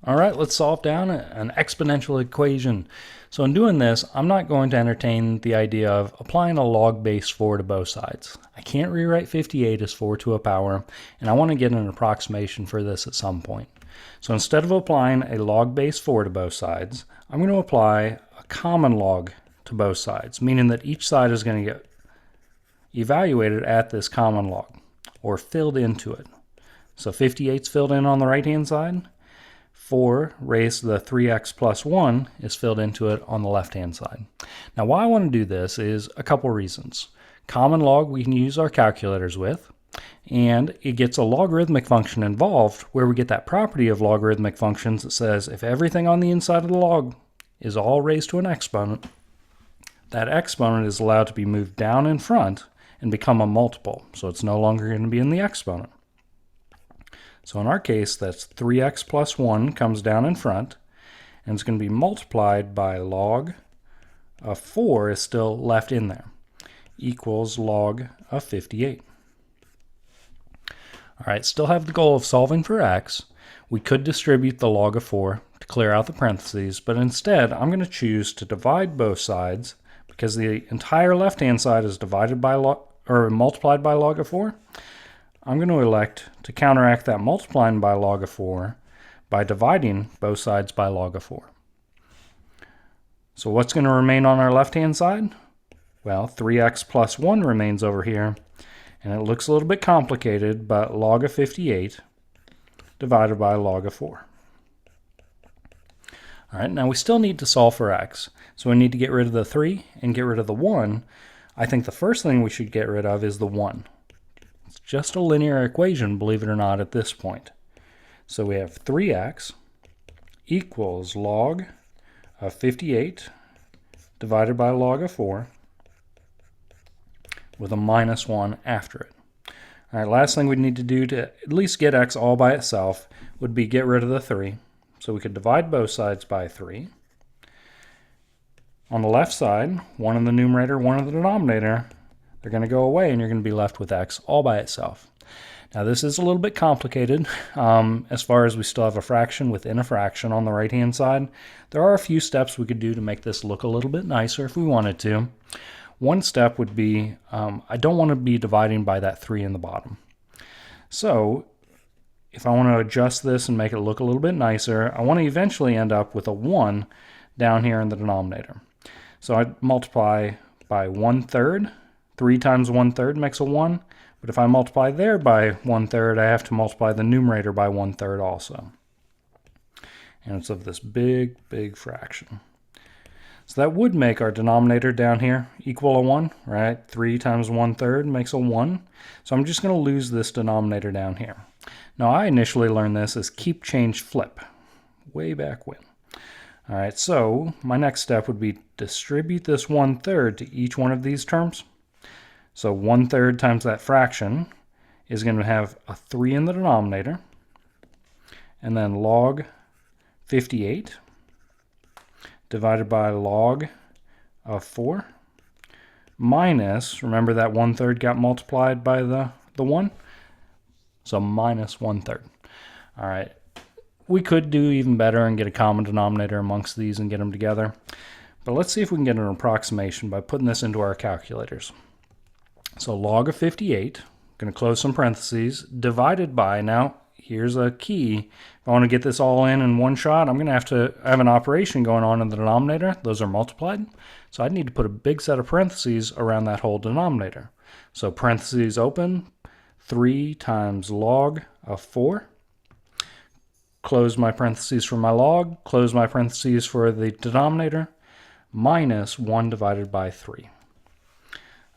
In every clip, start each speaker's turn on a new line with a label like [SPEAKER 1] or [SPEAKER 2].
[SPEAKER 1] All right, let's solve down an exponential equation. So in doing this, I'm not going to entertain the idea of applying a log base 4 to both sides. I can't rewrite 58 as 4 to a power, and I want to get an approximation for this at some point. So instead of applying a log base 4 to both sides, I'm going to apply a common log to both sides, meaning that each side is going to get evaluated at this common log, or filled into it. So 58 is filled in on the right-hand side. 4 raised to the 3x plus 1 is filled into it on the left-hand side. Now, why I want to do this is a couple reasons. Common log we can use our calculators with, and it gets a logarithmic function involved where we get that property of logarithmic functions that says if everything on the inside of the log is all raised to an exponent, that exponent is allowed to be moved down in front and become a multiple, so it's no longer going to be in the exponent. So in our case, that's 3x plus 1 comes down in front, and it's going to be multiplied by log of 4 is still left in there, equals log of 58. All right, still have the goal of solving for x. We could distribute the log of 4 to clear out the parentheses, but instead I'm going to choose to divide both sides because the entire left-hand side is divided by multiplied by log of 4. I'm going to elect to counteract that multiplying by log of 4 by dividing both sides by log of 4. So what's going to remain on our left-hand side? Well, 3x plus 1 remains over here, and it looks a little bit complicated, but log of 58 divided by log of 4. All right, now we still need to solve for x. So we need to get rid of the 3 and get rid of the 1. I think the first thing we should get rid of is the 1. It's just a linear equation, believe it or not, at this point. So we have 3x equals log of 58 divided by log of 4 with a minus 1 after it. All right, last thing we need to do to at least get x all by itself would be get rid of the 3. So we could divide both sides by 3. On the left side, 1 in the numerator, 1 in the denominator, they're going to go away and you're going to be left with x all by itself. Now this is a little bit complicated as far as we still have a fraction within a fraction on the right hand side. There are a few steps we could do to make this look a little bit nicer if we wanted to. One step would be I don't want to be dividing by that 3 in the bottom. So if I want to adjust this and make it look a little bit nicer, I want to eventually end up with a 1 down here in the denominator. So I'd multiply by 1/3. 3 times 1/3 makes a 1, but if I multiply there by 1/3, I have to multiply the numerator by 1/3 also. And it's of this big, big fraction. So that would make our denominator down here equal a 1, right? 3 times 1/3 makes a 1. So I'm just going to lose this denominator down here. Now I initially learned this as keep, change, flip, way back when. All right, so my next step would be distribute this 1/3 to each one of these terms. So 1/3 times that fraction is going to have a 3 in the denominator, and then log 58 divided by log of 4 minus, remember that 1/3 got multiplied by the 1, so minus 1/3. All right, we could do even better and get a common denominator amongst these and get them together, but let's see if we can get an approximation by putting this into our calculators. So log of 58, going to close some parentheses, divided by, now here's a key. If I want to get this all in one shot, I'm going to have an operation going on in the denominator. Those are multiplied. So I need to put a big set of parentheses around that whole denominator. So parentheses open, 3 times log of 4. Close my parentheses for my log, close my parentheses for the denominator, minus 1 divided by 3.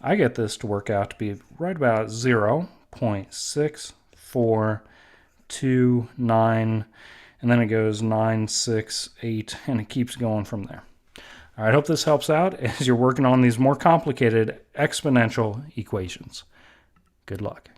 [SPEAKER 1] I get this to work out to be right about 0.6429, and then it goes 968, and it keeps going from there. All right, I hope this helps out as you're working on these more complicated exponential equations. Good luck.